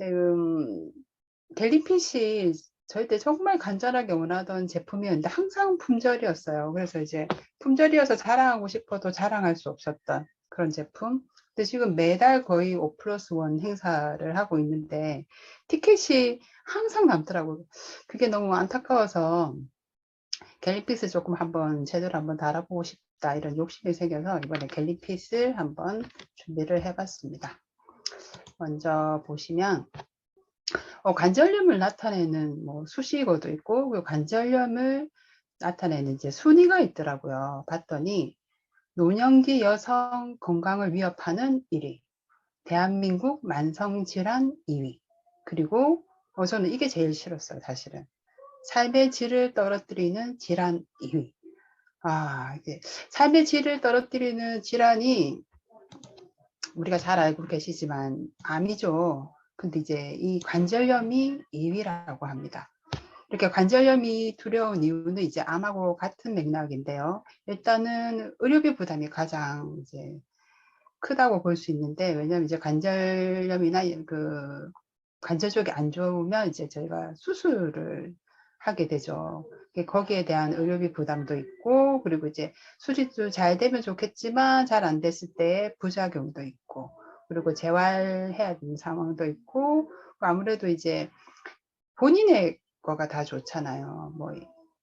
지금 갤리핏이 저희 때 정말 간절하게 원하던 제품이었는데 항상 품절이었어요. 그래서 이제 품절이어서 자랑하고 싶어도 자랑할 수 없었던 그런 제품. 근데 지금 매달 거의 5+1 행사를 하고 있는데 티켓이 항상 남더라고요. 그게 너무 안타까워서 갤리핏을 조금 한번 제대로 한번 달아보고 싶다 이런 욕심이 생겨서 이번에 갤리핏을 한번 준비를 해봤습니다. 먼저 보시면 관절염을 나타내는 뭐 수식어도 있고, 그리고 관절염을 나타내는 이제 순위가 있더라고요. 봤더니 노년기 여성 건강을 위협하는 1위, 대한민국 만성질환 2위, 그리고 저는 이게 제일 싫었어요, 사실은. 삶의 질을 떨어뜨리는 질환 2위. 이게 삶의 질을 떨어뜨리는 질환이 우리가 잘 알고 계시지만 암이죠. 근데 이제 이 관절염이 2위라고 합니다. 이렇게 관절염이 두려운 이유는 이제 암하고 같은 맥락인데요. 일단은 의료비 부담이 가장 이제 크다고 볼 수 있는데, 왜냐하면 이제 관절염이나 그 관절 쪽이 안 좋으면 이제 저희가 수술을 하게 되죠. 거기에 대한 의료비 부담도 있고, 그리고 이제 수술도 잘 되면 좋겠지만 잘 안 됐을 때 부작용도 있고, 그리고 재활해야 되는 상황도 있고, 아무래도 이제 본인의 거가 다 좋잖아요. 뭐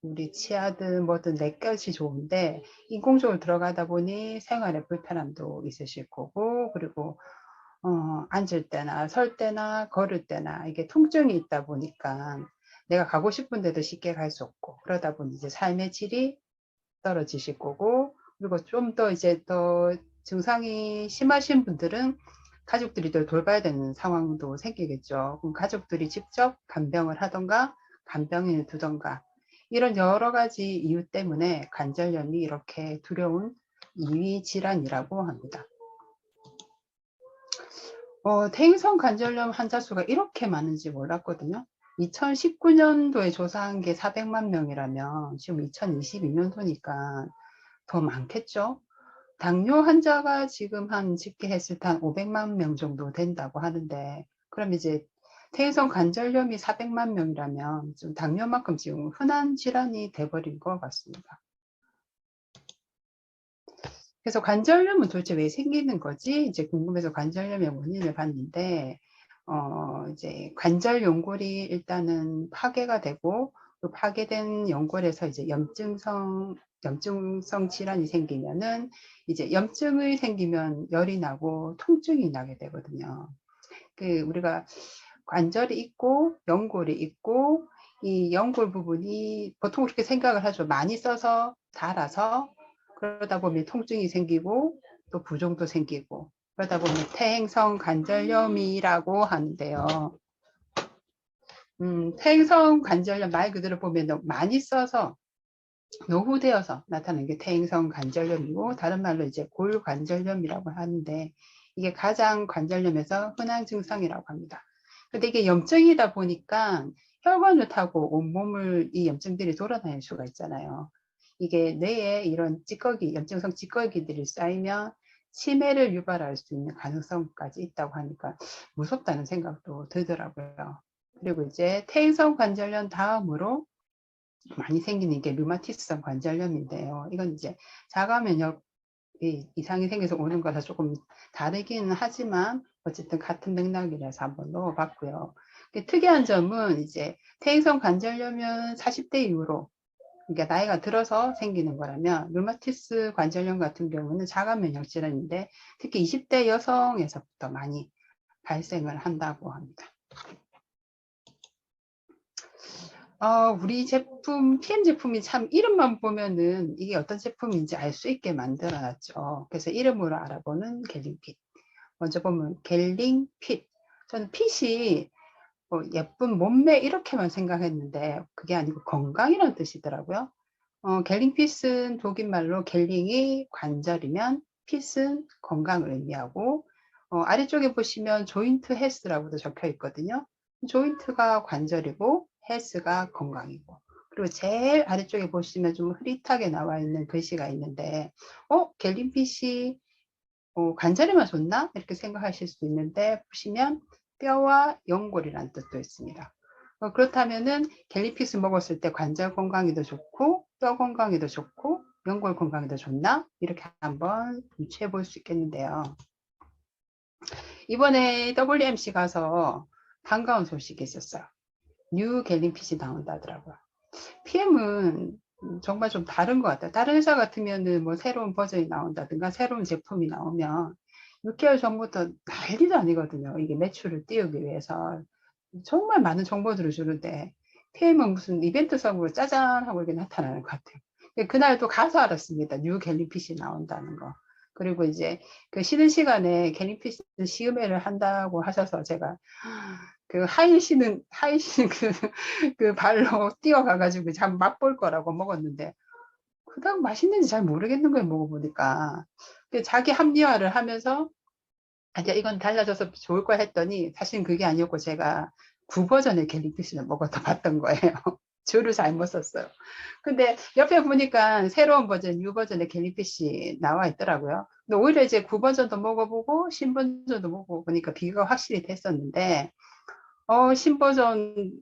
우리 치아든 뭐든 내 것이 좋은데 인공적으로 들어가다 보니 생활에 불편함도 있으실 거고, 그리고 앉을 때나 설 때나 걸을 때나 이게 통증이 있다 보니까 내가 가고 싶은 데도 쉽게 갈 수 없고, 그러다 보니 이제 삶의 질이 떨어지실 거고, 그리고 좀 더 이제 더 증상이 심하신 분들은 가족들이 더 돌봐야 되는 상황도 생기겠죠. 그럼 가족들이 직접 간병을 하던가 간병인을 두던가, 이런 여러 가지 이유 때문에 관절염이 이렇게 두려운 2위 질환이라고 합니다. 퇴행성 관절염 환자 수가 이렇게 많은지 몰랐거든요. 2019년도에 조사한 게 400만 명이라면 지금 2022년도니까 더 많겠죠. 당뇨 환자가 지금 한 집계했을 때 한 500만 명 정도 된다고 하는데, 그럼 이제 퇴행성 관절염이 400만 명이라면 좀 당뇨만큼 지금 흔한 질환이 돼버린 것 같습니다. 그래서 관절염은 도대체 왜 생기는 거지? 이제 궁금해서 관절염의 원인을 봤는데, 이제 관절 연골이 일단은 파괴가 되고, 그 파괴된 연골에서 이제 염증성 질환이 생기면은, 이제 염증이 생기면 열이 나고 통증이 나게 되거든요. 우리가 관절이 있고, 연골이 있고, 이 연골 부분이 보통 그렇게 생각을 하죠. 많이 써서 닳아서, 그러다 보면 통증이 생기고 또 부종도 생기고, 그러다 보면 퇴행성 관절염이라고 하는데요. 퇴행성 관절염 말 그대로 보면 많이 써서 노후되어서 나타나는 게 퇴행성 관절염이고, 다른 말로 이제 골관절염이라고 하는데, 이게 가장 관절염에서 흔한 증상이라고 합니다. 근데 이게 염증이다 보니까 혈관을 타고 온몸을 이 염증들이 돌아다닐 수가 있잖아요. 이게 뇌에 이런 찌꺼기, 염증성 찌꺼기들이 쌓이면 치매를 유발할 수 있는 가능성까지 있다고 하니까 무섭다는 생각도 들더라고요. 그리고 이제 퇴행성 관절염 다음으로 많이 생기는 게 류마티스성 관절염인데요. 이건 이제 자가 면역 이상이 생겨서 오는 거라 조금 다르기는 하지만 어쨌든 같은 맥락이라서 한번 넣어봤고요. 특이한 점은 이제 퇴행성 관절염은 40대 이후로, 그러니까 나이가 들어서 생기는 거라면, 류마티스 관절염 같은 경우는 자가 면역 질환인데 특히 20대 여성에서부터 많이 발생을 한다고 합니다. 우리 제품, PM 제품이 참 이름만 보면은 이게 어떤 제품인지 알 수 있게 만들어 놨죠. 그래서 이름으로 알아보는 갤링핏. 먼저 보면 갤링핏. 저는 핏이 예쁜 몸매 이렇게만 생각했는데 그게 아니고 건강이라는 뜻이더라고요. 갤링핏은 독일말로 갤링이 관절이면 핏은 건강을 의미하고, 아래쪽에 보시면 조인트 헬스라고도 적혀 있거든요. 조인트가 관절이고 헬스가 건강이고, 그리고 제일 아래쪽에 보시면 좀 흐릿하게 나와 있는 글씨가 있는데, 갤링핏이 관절에만 좋나? 이렇게 생각하실 수 있는데, 보시면 뼈와 연골이라는 뜻도 있습니다. 그렇다면은 갤리피스 먹었을 때 관절 건강에도 좋고 뼈 건강에도 좋고 연골 건강에도 좋나? 이렇게 한번 유추해 볼 수 있겠는데요. 이번에 WMC 가서 반가운 소식이 있었어요. 뉴 갤리핏이 나온다더라고요. PM은 정말 좀 다른 것 같아요. 다른 회사 같으면은 뭐 새로운 버전이 나온다든가 새로운 제품이 나오면 6개월 전부터 난리도 아니거든요. 이게 매출을 띄우기 위해서 정말 많은 정보들을 주는데 PM은 무슨 이벤트성으로 짜잔 하고 이렇게 나타나는 것 같아요. 그날도 가서 알았습니다. 뉴 갤리핏이 나온다는 거. 그리고 이제 그 쉬는 시간에 갤리핏 시음회를 한다고 하셔서 제가 그 하이시는 그 발로 뛰어가가지고 잠 맛볼 거라고 먹었는데 그닥 맛있는지 잘 모르겠는 거예요. 먹어보니까. 자기 합리화를 하면서 아니야 이건 달라져서 좋을 거야 했더니 사실 그게 아니었고 제가 9버전의 갤리피쉬를 먹어서 봤던 거예요. 줄을 잘못 썼어요. 근데 옆에 보니까 새로운 버전, 뉴 버전의 갤리피쉬 나와 있더라고요. 근데 오히려 이제 9버전도 먹어보고 신버전도 먹어보고 보니까 비교가 확실히 됐었는데 신버전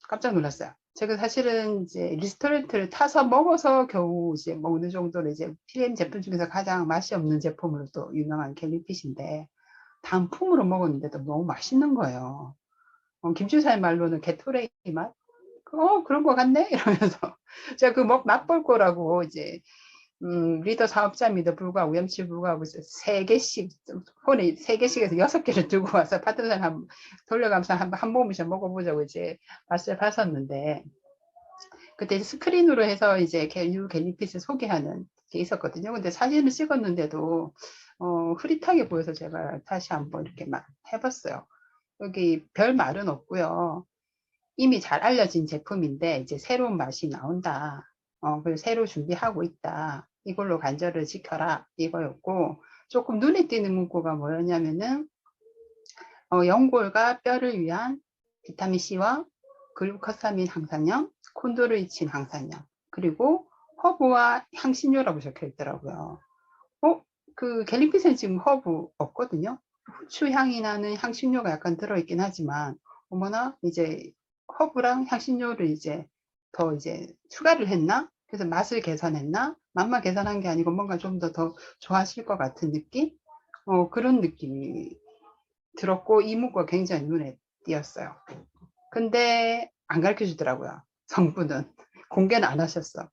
깜짝 놀랐어요. 제가 사실은 이제 리스토렌트를 타서 먹어서 겨우 이제 먹는 정도로 이제 PM 제품 중에서 가장 맛이 없는 제품으로 또 유명한 갤리핏인데 단품으로 먹었는데도 너무 맛있는 거예요. 김주사의 말로는 게토레이 맛? 그런 거 같네? 이러면서 제가 그 맛볼 거라고 이제 리더 사업자임에도 불구하고 우염치 불구하고 3개씩 폰에 3개씩에서 6개를 들고 와서 파트너를 한번 돌려가면서 한 모금씩 먹어보자고 이제 맛을 봤었는데 그때 스크린으로 해서 이제 뉴 갤리핏을 소개하는 게 있었거든요. 근데 사진을 찍었는데도 흐릿하게 보여서 제가 다시 한번 이렇게 막 해봤어요. 여기 별 말은 없고요. 이미 잘 알려진 제품인데 이제 새로운 맛이 나온다. 그래서 새로 준비하고 있다. 이걸로 관절을 지켜라. 이거였고 조금 눈에 띄는 문구가 뭐였냐면은 연골과 뼈를 위한 비타민C와 글루코사민 항산염, 콘드로이친 항산염, 그리고 허브와 향신료라고 적혀 있더라고요. 그 갤리핏은 지금 허브 없거든요. 후추 향이 나는 향신료가 약간 들어있긴 하지만 어머나 이제 허브랑 향신료를 이제 더 이제 추가를 했나? 그래서 맛을 개선했나? 맛만 개선한 게 아니고 뭔가 좀 더 좋아하실 것 같은 느낌? 그런 느낌이 들었고 이 문구가 굉장히 눈에 띄었어요. 근데 안 가르쳐 주더라고요. 성분은. 공개는 안 하셨어.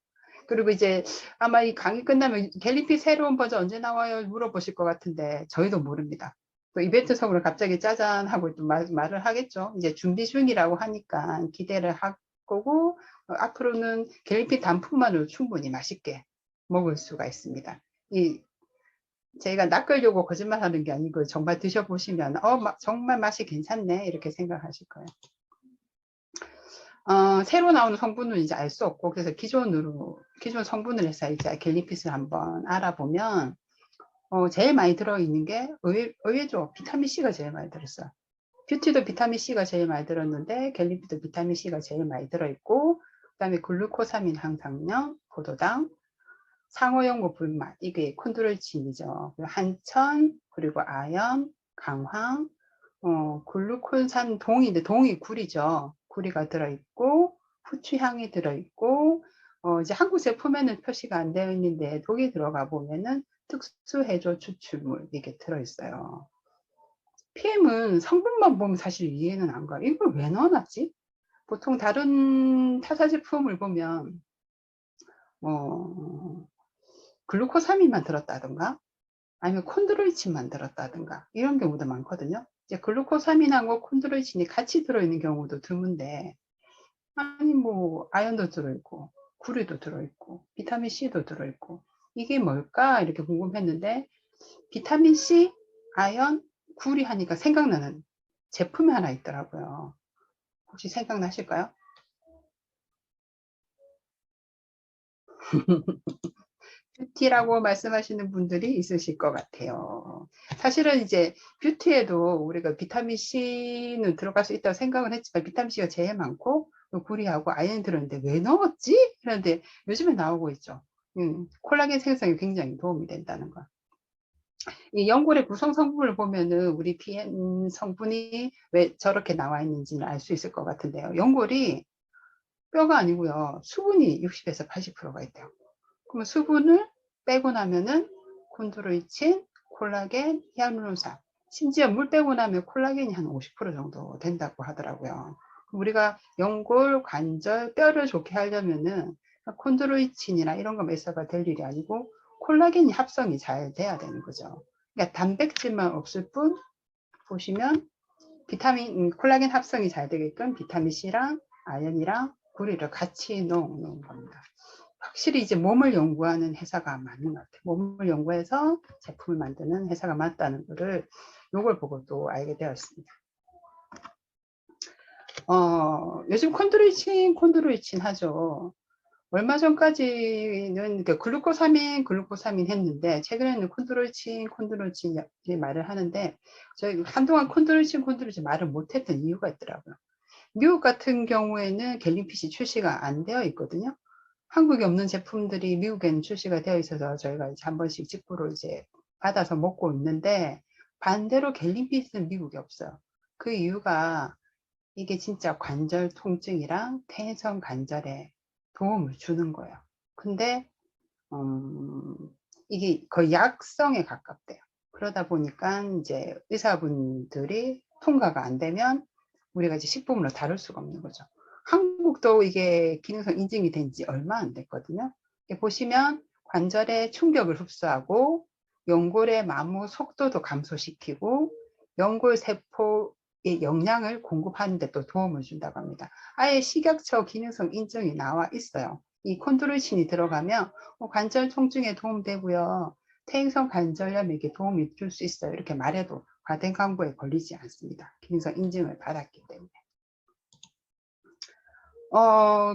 그리고 이제 아마 이 강의 끝나면 갤리피 새로운 버전 언제 나와요? 물어보실 것 같은데 저희도 모릅니다. 또 이벤트성으로 갑자기 짜잔 하고 또 말을 하겠죠. 이제 준비 중이라고 하니까 기대를 할 거고 앞으로는 갤리피 단품만으로 충분히 맛있게 먹을 수가 있습니다. 제가 낚으려고 거짓말 하는 게 아니고 정말 드셔보시면 정말 맛이 괜찮네 이렇게 생각하실 거예요. 새로 나오는 성분은 이제 알 수 없고 그래서 기존 성분을 해서 이제 갤리핏을 한번 알아보면 제일 많이 들어있는 게 의외죠. 비타민C가 제일 많이 들었어요. 뷰티도 비타민C가 제일 많이 들었는데 갤리핏도 비타민C가 제일 많이 들어있고 그 다음에 글루코사민 항상염, 포도당, 상어연고 불맛, 이게 콘드로이친이죠. 한천, 그리고 아연, 강황, 글루콘산 동인데 동이 구리죠. 구리가 들어있고 후추향이 들어있고 이제 한국 제품에는 표시가 안 되어 있는데 독일 들어가 보면은 특수 해조 추출물 이게 들어있어요. PM은 성분만 보면 사실 이해는 안 가요. 이걸 왜 넣어놨지? 보통 다른 타사 제품을 보면 글루코사민만 들었다던가 아니면 콘드로이친만 들었다든가 이런 경우도 많거든요. 이제 글루코사민하고 콘드로이친이 같이 들어있는 경우도 드문데 아니 뭐 아연도 들어있고 구리도 들어있고 비타민C도 들어있고 이게 뭘까 이렇게 궁금했는데 비타민C, 아연, 구리 하니까 생각나는 제품이 하나 있더라고요. 혹시 생각나실까요? 뷰티라고 말씀하시는 분들이 있으실 것 같아요. 사실은 이제 뷰티에도 우리가 비타민 C는 들어갈 수 있다고 생각은 했지만 비타민 C가 제일 많고 구리하고 아연이 들었는데 왜 넣었지? 그런데 요즘에 나오고 있죠. 콜라겐 생성에 굉장히 도움이 된다는 거. 이 연골의 구성 성분을 보면은 우리 비엔 성분이 왜 저렇게 나와 있는지는 알 수 있을 것 같은데요. 연골이 뼈가 아니고요. 수분이 60에서 80%가 있대요. 그러면 수분을 빼고 나면은 콘드로이친, 콜라겐, 히알루론산, 심지어 물 빼고 나면 콜라겐이 한 50% 정도 된다고 하더라고요. 우리가 연골, 관절, 뼈를 좋게 하려면은 콘드로이친이나 이런 거 매사가 될 일이 아니고 콜라겐이 합성이 잘 돼야 되는 거죠. 그러니까 단백질만 없을 뿐 보시면 비타민, 콜라겐 합성이 잘 되게끔 비타민 C랑 아연이랑 구리를 같이 넣은 겁니다. 확실히 이제 몸을 연구하는 회사가 맞는 것 같아요. 몸을 연구해서 제품을 만드는 회사가 맞다는 거를 요걸 보고 또 알게 되었습니다. 요즘 콘드로이친 하죠. 얼마 전까지는 글루코사민 했는데 최근에는 콘드로이친 말을 하는데 저희 한동안 콘드로이친 말을 못했던 이유가 있더라고요. 미국 같은 경우에는 갤린핏이 출시가 안 되어 있거든요. 한국에 없는 제품들이 미국에는 출시가 되어 있어서 저희가 이제 한 번씩 직구로 이제 받아서 먹고 있는데 반대로 갤린핏은 미국에 없어요. 그 이유가 이게 진짜 관절 통증이랑 퇴행성 관절에 도움을 주는 거예요. 근데 음, 이게 거의 약성에 가깝대요. 그러다 보니까 이제 의사분들이 통과가 안 되면 우리가 이제 식품으로 다룰 수가 없는 거죠. 한국도 이게 기능성 인증이 된 지 얼마 안 됐거든요. 보시면 관절에 충격을 흡수하고 연골의 마모 속도도 감소시키고 연골 세포의 영양을 공급하는 데 또 도움을 준다고 합니다. 아예 식약처 기능성 인증이 나와 있어요. 이 콘드로이친이 들어가면 관절 통증에 도움되고요. 퇴행성 관절염에게 도움이 줄 수 있어요. 이렇게 말해도 과대 광고에 걸리지 않습니다. 기능성 인증을 받았기 때문에.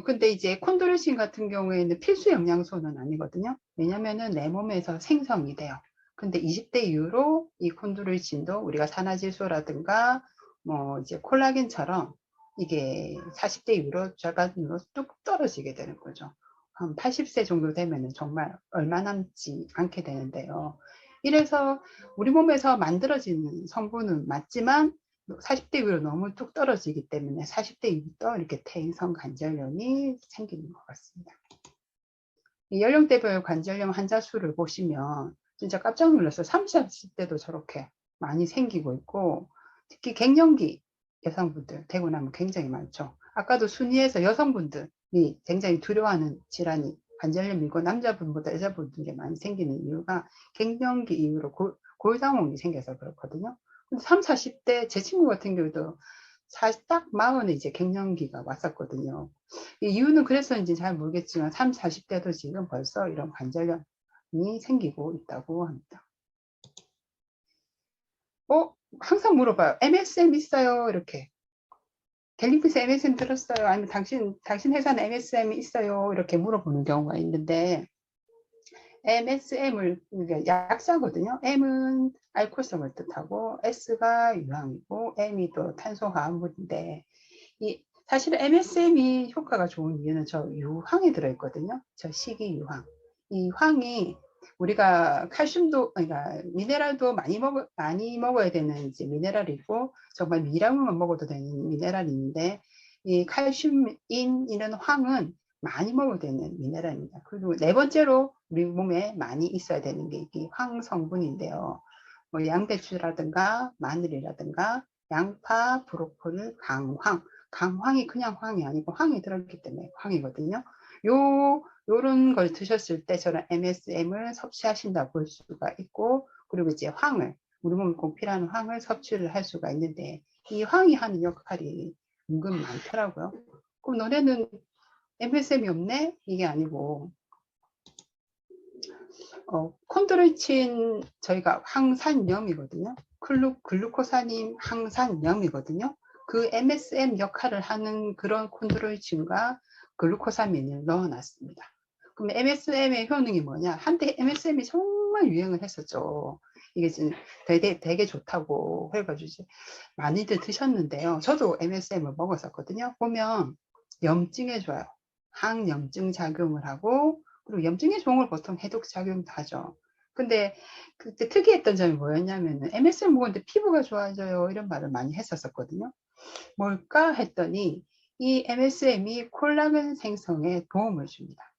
근데 이제 콘드로이친 같은 경우에는 필수 영양소는 아니거든요. 왜냐면은 내 몸에서 생성이 돼요. 근데 20대 이후로 이 콘드로이친도 우리가 산화질소라든가 뭐 이제 콜라겐처럼 이게 40대 이후로 절반으로 뚝 떨어지게 되는 거죠. 한 80세 정도 되면은 정말 얼마 남지 않게 되는데요. 이래서 우리 몸에서 만들어지는 성분은 맞지만 40대 이후로 너무 뚝 떨어지기 때문에 40대 이후부터 이렇게 퇴행성 관절염이 생기는 것 같습니다. 연령대별 관절염 환자 수를 보시면 진짜 깜짝 놀랐어요. 30, 40대도 저렇게 많이 생기고 있고 특히 갱년기 여성분들 되고 나면 굉장히 많죠. 아까도 순위에서 여성분들이 굉장히 두려워하는 질환이 관절염이고 남자분보다 여자분들이 많이 생기는 이유가 갱년기 이후로 골다공이 생겨서 그렇거든요. 3, 40대 제 친구 같은 경우도 딱 40에 이제 갱년기가 왔었거든요. 이유는 그래서인지 잘 모르겠지만 3, 40대도 지금 벌써 이런 관절염이 생기고 있다고 합니다. 항상 물어봐요. MSM 있어요? 이렇게. 갤린피스 MSM 들었어요? 아니면 당신 회사는 MSM이 있어요? 이렇게 물어보는 경우가 있는데 MSM을 약자거든요. M은 알코올성을 뜻하고 S가 유황이고 M이 또 탄소화합물인데 사실 MSM이 효과가 좋은 이유는 저 유황이 들어있거든요. 저 식이유황. 이 황이 우리가 칼슘도, 그러니까 미네랄도 많이 먹어야 되는 이제 미네랄이고, 정말 미량만 먹어도 되는 미네랄인데, 이 칼슘인 이런 황은 많이 먹어야 되는 미네랄입니다. 그리고 네 번째로 우리 몸에 많이 있어야 되는 게 이 황 성분인데요. 뭐 양배추라든가 마늘이라든가 양파, 브로콜리, 강황이 그냥 황이 아니고 황이 들어있기 때문에 황이거든요. 요런 걸 드셨을 때 저는 MSM을 섭취하신다 볼 수가 있고, 그리고 이제 우리 몸에 꼭 필요한 황을 섭취를 할 수가 있는데, 이 황이 하는 역할이 은근 많더라고요. 그럼 너네는 MSM이 없네? 이게 아니고, 콘드로이친 저희가 항산염이거든요. 글루코사닌 항산염이거든요. 그 MSM 역할을 하는 그런 콘드로이친과 글루코사민을 넣어놨습니다. 그럼 MSM의 효능이 뭐냐? 한때 MSM이 정말 유행을 했었죠. 이게 지금 되게 좋다고 해가지고 많이들 드셨는데요. 저도 MSM을 먹었었거든요. 보면 염증에 좋아요. 항염증 작용을 하고 그리고 염증에 좋은 걸 보통 해독 작용도 하죠. 근데 그때 특이했던 점이 뭐였냐면은 MSM 먹었는데 피부가 좋아져요 이런 말을 많이 했었거든요. 뭘까 했더니 이 MSM이 콜라겐 생성에 도움을 줍니다.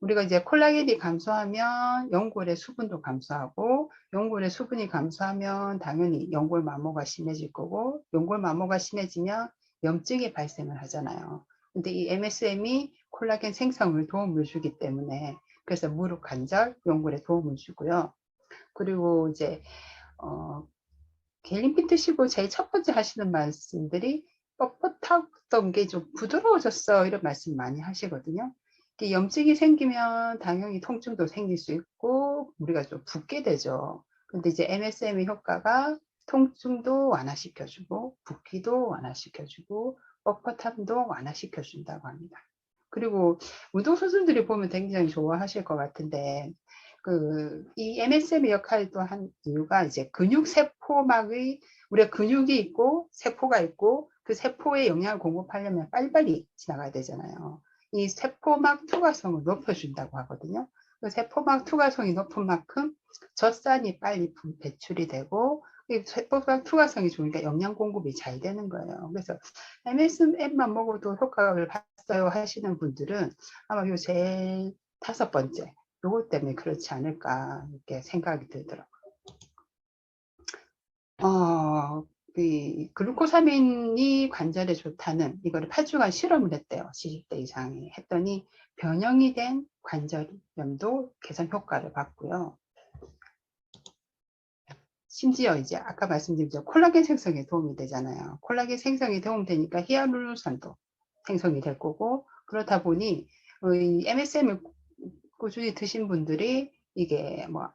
우리가 이제 콜라겐이 감소하면 연골의 수분도 감소하고, 연골의 수분이 감소하면 당연히 연골 마모가 심해질 거고, 연골 마모가 심해지면 염증이 발생을 하잖아요. 근데 이 MSM이 콜라겐 생성을 도움을 주기 때문에, 그래서 무릎 관절, 연골에 도움을 주고요. 그리고 이제 갤린핀 드시고 제일 첫 번째 하시는 말씀들이 뻣뻣했던 게 좀 부드러워졌어 이런 말씀 많이 하시거든요. 염증이 생기면 당연히 통증도 생길 수 있고 우리가 좀 붓게 되죠. 근데 이제 MSM의 효과가 통증도 완화시켜주고 붓기도 완화시켜주고 뻣뻣함도 완화시켜준다고 합니다. 그리고 운동선수들이 보면 굉장히 좋아하실 것 같은데 이 MSM의 역할도 한 이유가 이제 근육세포막의 우리가 근육이 있고 세포가 있고 그 세포에 영양을 공급하려면 빨리빨리 지나가야 되잖아요. 이 세포막 투과성을 높여준다고 하거든요. 그 세포막 투과성이 높은 만큼 젖산이 빨리 배출이 되고 세포막 투과성이 좋으니까 영양 공급이 잘 되는 거예요. 그래서 MSM만 먹어도 효과를 봤어요 하시는 분들은 아마 요 제일 5번째 요것 때문에 그렇지 않을까 이렇게 생각이 들더라고요. 이 글루코사민이 관절에 좋다는 이거를 8주간 실험을 했대요. 70대 이상이 했더니 변형이 된 관절염도 개선 효과를 봤고요. 심지어 이제 아까 말씀드린 콜라겐 생성에 도움이 되잖아요. 콜라겐 생성에 도움되니까 히알루론산도 생성이 될 거고 그렇다 보니 이 MSM을 꾸준히 드신 분들이 이게 뭐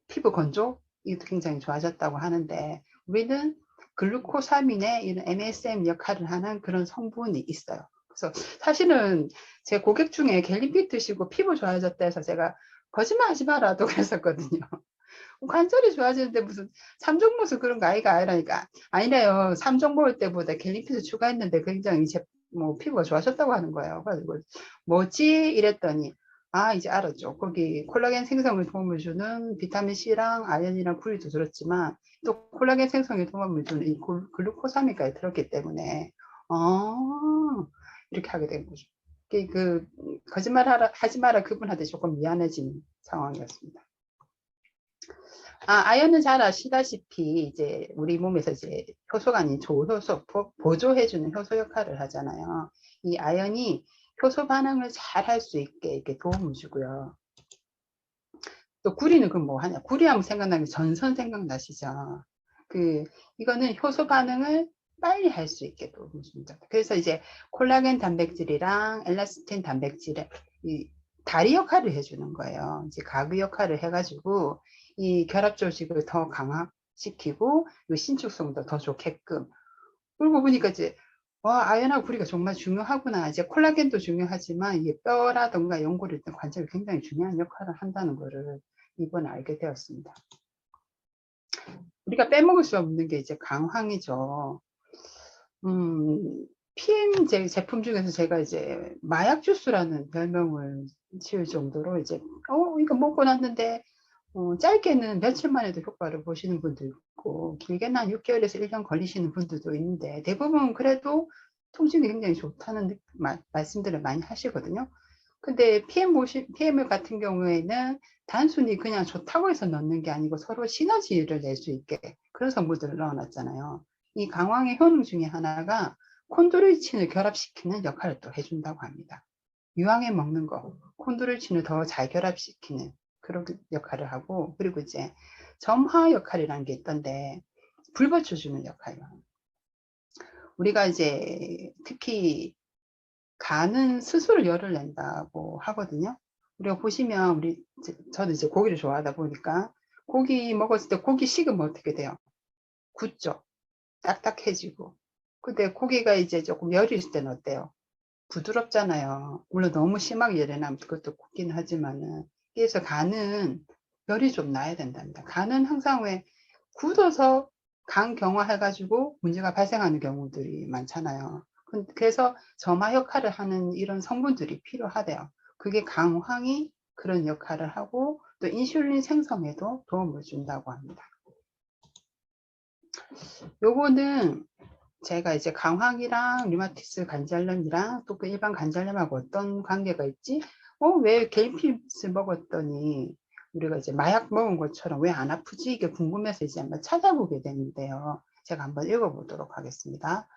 피부 건조 이것도 굉장히 좋아졌다고 하는데 우리는 글루코사민의 이런 MSM 역할을 하는 그런 성분이 있어요. 그래서 사실은 제 고객 중에 갤린핏 드시고 피부 좋아졌다 해서 제가 거짓말 하지 마라도 그랬었거든요. 관절이 좋아지는데 무슨 3종 모습 그런 거 아이가 아니라니까. 아니래요. 3종 먹을 때보다 갤린핏을 추가했는데 굉장히 뭐 피부가 좋아졌다고 하는 거예요. 그래서 뭐지? 이랬더니 이제 알았죠. 거기 콜라겐 생성을 도움을 주는 비타민C랑 아연이랑 굴리도 들었지만 또 콜라겐 생성에 도움을 주는 이 글루코사민까지 들었기 때문에 이렇게 하게 된 거죠. 거짓말 하지 마라 그분한테 조금 미안해진 상황이었습니다. 아연은 잘 아시다시피 이제 우리 몸에서 이제 효소가 아닌 조효소 보조해주는 효소 역할을 하잖아요. 이 아연이 효소 반응을 잘 할 수 있게 이렇게 도움을 주고요. 또 구리는 그럼 뭐 하냐? 구리하면 생각나는 게 전선 생각나시죠? 이거는 효소 반응을 빨리 할 수 있게 도움을 줍니다. 그래서 이제 콜라겐 단백질이랑 엘라스틴 단백질의 이 다리 역할을 해주는 거예요. 이제 가구 역할을 해가지고 이 결합 조직을 더 강화시키고 이 신축성도 더 좋게끔. 그러고 보니까 이제 아연하고 구리가 정말 중요하구나. 이제 콜라겐도 중요하지만 이게 뼈라든가 연골 등 관절이 굉장히 중요한 역할을 한다는 거를 이번에 알게 되었습니다. 우리가 빼먹을 수 없는 게 이제 강황이죠. PM 제품 중에서 제가 이제 마약 주스라는 별명을 지을 정도로 이제 이거 먹고 났는데 짧게는 며칠 만에도 효과를 보시는 분도 있고 길게는 한 6개월에서 1년 걸리시는 분들도 있는데 대부분 그래도 통증이 굉장히 좋다는 말씀들을 많이 하시거든요. 근데 PM을 같은 경우에는 단순히 그냥 좋다고 해서 넣는 게 아니고 서로 시너지를 낼 수 있게 그런 성분들을 넣어놨잖아요. 이 강황의 효능 중에 하나가 콘드로이친을 결합시키는 역할을 또 해준다고 합니다. 유황에 먹는 거, 콘드로이친을 더 잘 결합시키는 그런 역할을 하고, 그리고 이제 점화 역할이라는 게 있던데 불 붙여주는 역할이요. 우리가 이제 특히 간은 스스로 열을 낸다고 하거든요. 우리가 보시면 저도 이제 고기를 좋아하다 보니까 고기 먹었을 때 고기 식으면 어떻게 돼요? 굳죠. 딱딱해지고. 근데 고기가 이제 조금 열이 있을 때는 어때요? 부드럽잖아요. 물론 너무 심하게 열이 나면 그것도 굽긴 하지만은. 그래서 간은 열이 좀 나야 된답니다. 간은 항상 왜 굳어서 간 경화해가지고 문제가 발생하는 경우들이 많잖아요. 그래서 점화 역할을 하는 이런 성분들이 필요하대요. 그게 강황이 그런 역할을 하고 또 인슐린 생성에도 도움을 준다고 합니다. 요거는 제가 이제 강황이랑 류마티스 관절염이랑 또 그 일반 관절염하고 어떤 관계가 있지? 왜 겔피스 먹었더니 우리가 이제 마약 먹은 것처럼 왜 안 아프지? 이게 궁금해서 이제 한번 찾아보게 되는데요. 제가 한번 읽어보도록 하겠습니다.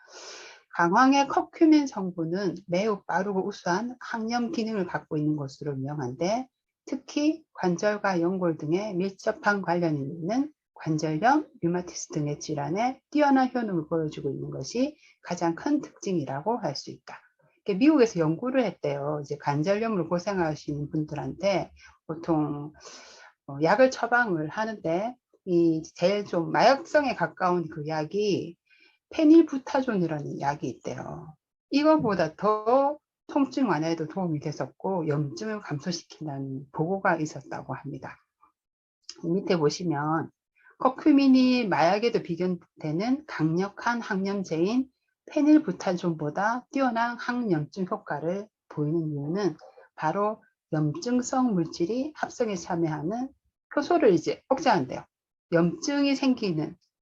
강황의 커큐민 성분은 매우 빠르고 우수한 항염 기능을 갖고 있는 것으로 유명한데 특히 관절과 연골 등에 밀접한 관련이 있는 관절염, 류마티스 등의 질환에 뛰어난 효능을 보여주고 있는 것이 가장 큰 특징이라고 할 수 있다. 미국에서 연구를 했대요. 이제 관절염으로 고생하시는 분들한테 보통 약을 처방을 하는데 이 제일 좀 마약성에 가까운 그 약이 페닐부타존이라는 약이 있대요. 이거보다 더 통증 완화에도 도움이 됐었고 염증을 감소시킨다는 보고가 있었다고 합니다. 밑에 보시면 커큐민이 마약에도 비견되는 강력한 항염제인 페닐부타존보다 뛰어난 항염증 효과를 보이는 이유는 바로 염증성 물질이 합성에 참여하는 효소를 이제 억제한대요.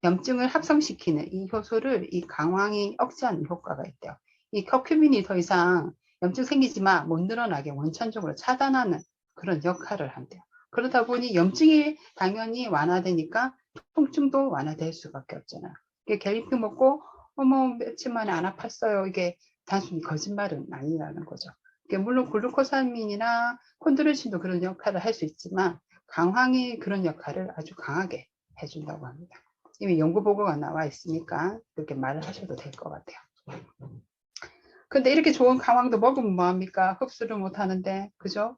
염증을 합성시키는 이 효소를 이 강황이 억제하는 효과가 있대요. 이 커큐민이 더 이상 염증 생기지 마, 못 늘어나게 원천적으로 차단하는 그런 역할을 한대요. 그러다 보니 염증이 당연히 완화되니까 통증도 완화될 수밖에 없잖아요. 갤리피 먹고 며칠 만에 안 아팠어요. 이게 단순히 거짓말은 아니라는 거죠. 물론 글루코사민이나 콘드로신도 그런 역할을 할 수 있지만 강황이 그런 역할을 아주 강하게 해준다고 합니다. 이미 연구 보고가 나와 있으니까 그렇게 말을 하셔도 될 것 같아요. 근데 이렇게 좋은 강황도 먹으면 뭐합니까? 흡수를 못하는데, 그죠?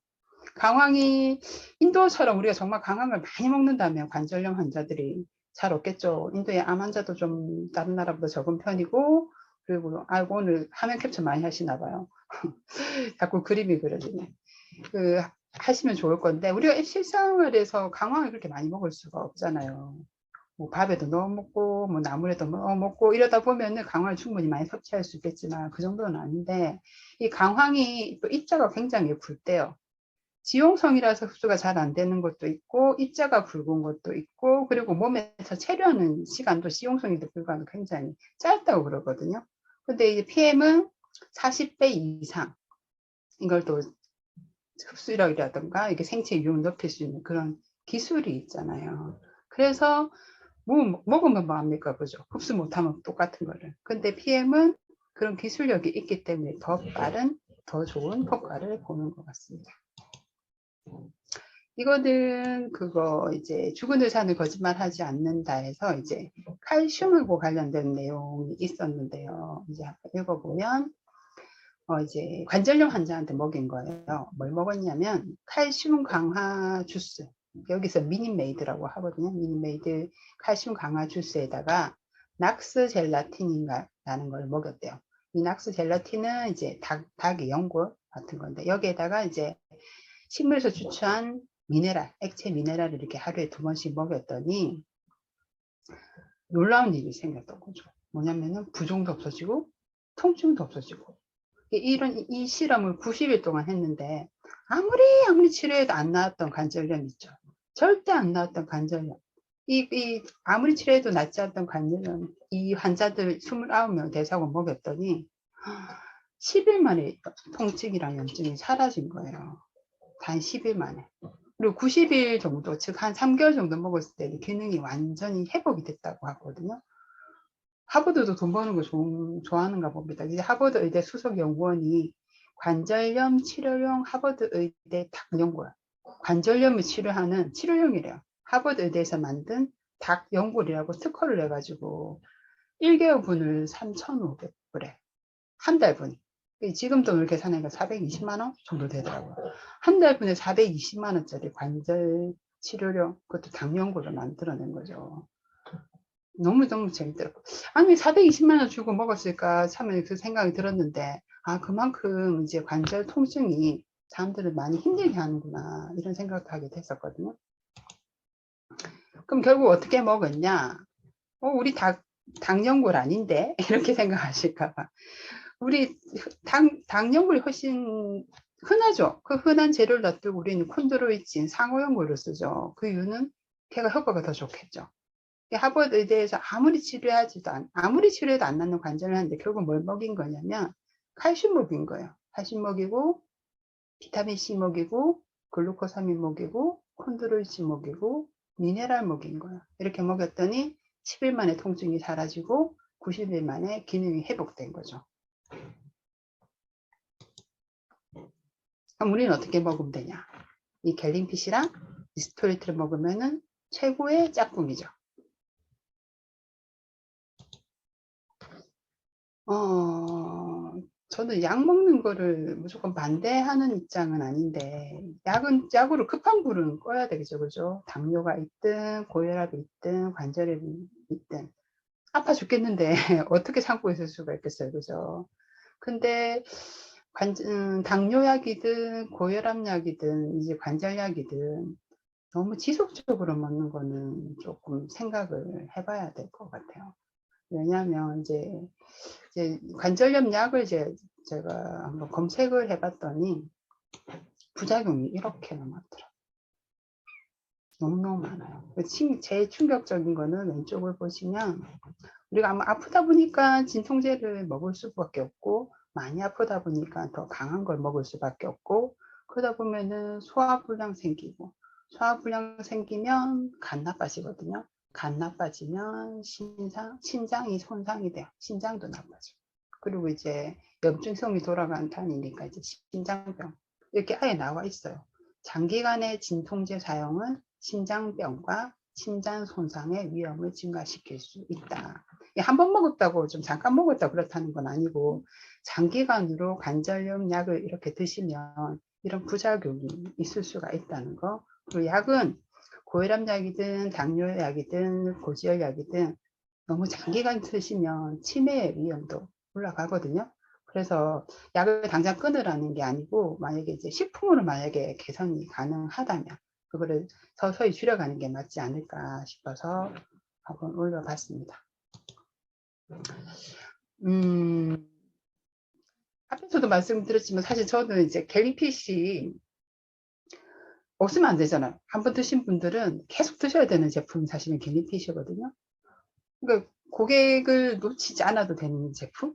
강황이 인도처럼 우리가 정말 강황을 많이 먹는다면 관절염 환자들이 잘 없겠죠. 인도의 암 환자도 좀 다른 나라보다 적은 편이고, 그리고 아이고 오늘 화면 캡처 많이 하시나 봐요. 자꾸 그림이 그려지네. 하시면 좋을 건데 우리가 실생활에서 강황을 그렇게 많이 먹을 수가 없잖아요. 뭐 밥에도 넣어 먹고 뭐 나물에도 넣어 먹고 이러다 보면은 강황을 충분히 많이 섭취할 수 있겠지만 그 정도는 아닌데 이 강황이 또 입자가 굉장히 굵대요. 지용성이라서 흡수가 잘 안 되는 것도 있고 입자가 굵은 것도 있고 그리고 몸에서 체류하는 시간도 지용성에도 불구하고 굉장히 짧다고 그러거든요. 근데 이제 PM은 40배 이상 이걸 또 흡수력이라든가 이게 생체 유형을 높일 수 있는 그런 기술이 있잖아요. 그래서 뭐 먹으면 뭐합니까, 그죠? 흡수 못하면 똑같은 거를. 근데 PM은 그런 기술력이 있기 때문에 더 빠른, 더 좋은 효과를 보는 것 같습니다. 이거는 그거 이제 죽은 의사는 거짓말하지 않는다 해서 이제 칼슘하고 관련된 내용이 있었는데요. 이제 읽어보면 이제 관절염 환자한테 먹인 거예요. 뭘 먹었냐면 칼슘 강화 주스. 여기서 미니메이드라고 하거든요. 미니메이드 칼슘 강화 주스에다가 낙스 젤라틴이라는 걸 먹였대요. 이 낙스 젤라틴은 이제 닭의 연골 같은 건데 여기에다가 이제 식물에서 추출한 미네랄, 액체 미네랄을 이렇게 하루에 2번씩 먹였더니 놀라운 일이 생겼던 거죠. 뭐냐면은 부종도 없어지고 통증도 없어지고 이 실험을 90일 동안 했는데 아무리 치료해도 안 나왔던 관절염 있죠. 절대 안 나왔던 관절염. 아무리 치료해도 낫지 않던 관절염 이 환자들 29명 대상을 먹였더니 10일 만에 통증이랑 염증이 사라진 거예요. 단 10일 만에. 그리고 90일 정도, 즉 한 3개월 정도 먹었을 때는 기능이 완전히 회복이 됐다고 하거든요. 하버드도 돈 버는 거 좋아하는가 봅니다. 이제 하버드 의대 수석 연구원이 관절염 치료용 하버드 의대 닭 연골, 관절염을 치료하는 치료용이래요. 하버드 의대에서 만든 닭 연골이라고 특허를 내가지고 1개월분을 3,500불에 한 달분. 지금 돈으로 계산하니까 420만 원 정도 되더라고요. 한 달분에 420만 원짜리 관절 치료용, 그것도 닭 연골을 만들어낸 거죠. 너무너무 재밌더라고요. 아니 420만 원 주고 먹었을까 참 그 생각이 들었는데 그만큼 이제 관절 통증이 사람들을 많이 힘들게 하는구나 이런 생각도 하게 됐었거든요. 그럼 결국 어떻게 먹었냐? 우리 닭연골 아닌데? 이렇게 생각하실까봐. 우리 닭연골이 훨씬 흔하죠. 그 흔한 재료를 놔두고 우리는 콘드로이친 상호연고를 쓰죠. 그 이유는 걔가 효과가 더 좋겠죠. 하버드 의대에서 아무리 치료해도 안 낫는 관절을 하는데 결국 뭘 먹인 거냐면 칼슘 먹인 거예요. 칼슘 먹이고 비타민 C 먹이고 글루코사민 먹이고 콘드로이친 먹이고 미네랄 먹인 거예요. 이렇게 먹였더니 10일 만에 통증이 사라지고 90일 만에 기능이 회복된 거죠. 그럼 우리는 어떻게 먹으면 되냐? 이 갤린피쉬랑 리스토리트를 먹으면은 최고의 짝꿍이죠. 저는 약 먹는 거를 무조건 반대하는 입장은 아닌데, 약으로 급한 불은 꺼야 되겠죠, 그죠? 당뇨가 있든, 고혈압이 있든, 관절염이 있든. 아파 죽겠는데, 어떻게 참고 있을 수가 있겠어요, 그죠? 근데, 당뇨약이든, 고혈압약이든, 이제 관절약이든, 너무 지속적으로 먹는 거는 조금 생각을 해봐야 될 것 같아요. 왜냐하면 이제 관절염 약을 제가 한번 검색을 해봤더니 부작용이 이렇게나 많더라고요. 너무너무 많아요. 제일 충격적인 거는 왼쪽을 보시면 우리가 아마 아프다 보니까 진통제를 먹을 수밖에 없고 많이 아프다 보니까 더 강한 걸 먹을 수밖에 없고 그러다 보면은 소화불량 생기고 소화불량 생기면 간 나빠지거든요. 간 나빠지면 신장이 손상이 돼요. 신장도 나빠져. 그리고 이제 염증성이 돌아간다니까 이제 심장병 이렇게 아예 나와 있어요. 장기간의 진통제 사용은 심장병과 심장 손상의 위험을 증가시킬 수 있다. 한 번 먹었다고 좀 잠깐 먹었다 그렇다는 건 아니고 장기간으로 관절염 약을 이렇게 드시면 이런 부작용이 있을 수가 있다는 거. 그리고 약은 고혈압 약이든 당뇨 약이든 고지혈 약이든 너무 장기간 드시면 치매의 위험도 올라가거든요. 그래서 약을 당장 끊으라는 게 아니고 만약에 이제 식품으로 만약에 개선이 가능하다면 그거를 서서히 줄여가는 게 맞지 않을까 싶어서 한번 올려봤습니다. 앞에서도 말씀드렸지만 사실 저는 이제 갤린피쉬 없으면 안 되잖아요. 한번 드신 분들은 계속 드셔야 되는 제품이 사실은 갤린피쉬거든요. 그러니까 고객을 놓치지 않아도 되는 제품?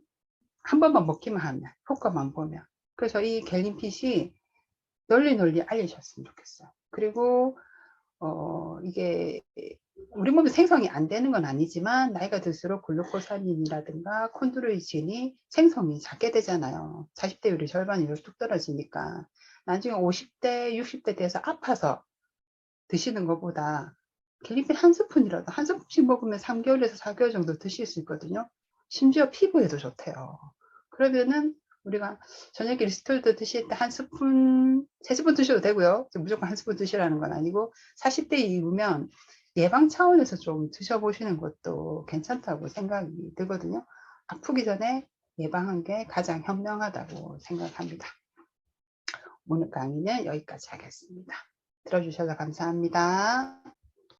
한 번만 먹기만 하면, 효과만 보면. 그래서 이 갤린핏이 널리 알리셨으면 좋겠어요. 그리고, 이게 우리 몸에 생성이 안 되는 건 아니지만 나이가 들수록 글루코사민이라든가 콘드로이친이 생성이 작게 되잖아요. 40대율이 절반으로 뚝 떨어지니까. 나중에 50대, 60대 돼서 아파서 드시는 것보다 갤린핏 한 스푼이라도 한 스푼씩 먹으면 3개월에서 4개월 정도 드실 수 있거든요. 심지어 피부에도 좋대요. 그러면은 우리가 저녁에 리스톨드 드실 때 한 스푼, 세 스푼 드셔도 되고요. 무조건 한 스푼 드시라는 건 아니고 40대 이후면 예방 차원에서 좀 드셔보시는 것도 괜찮다고 생각이 들거든요. 아프기 전에 예방한 게 가장 현명하다고 생각합니다. 오늘 강의는 여기까지 하겠습니다. 들어주셔서 감사합니다.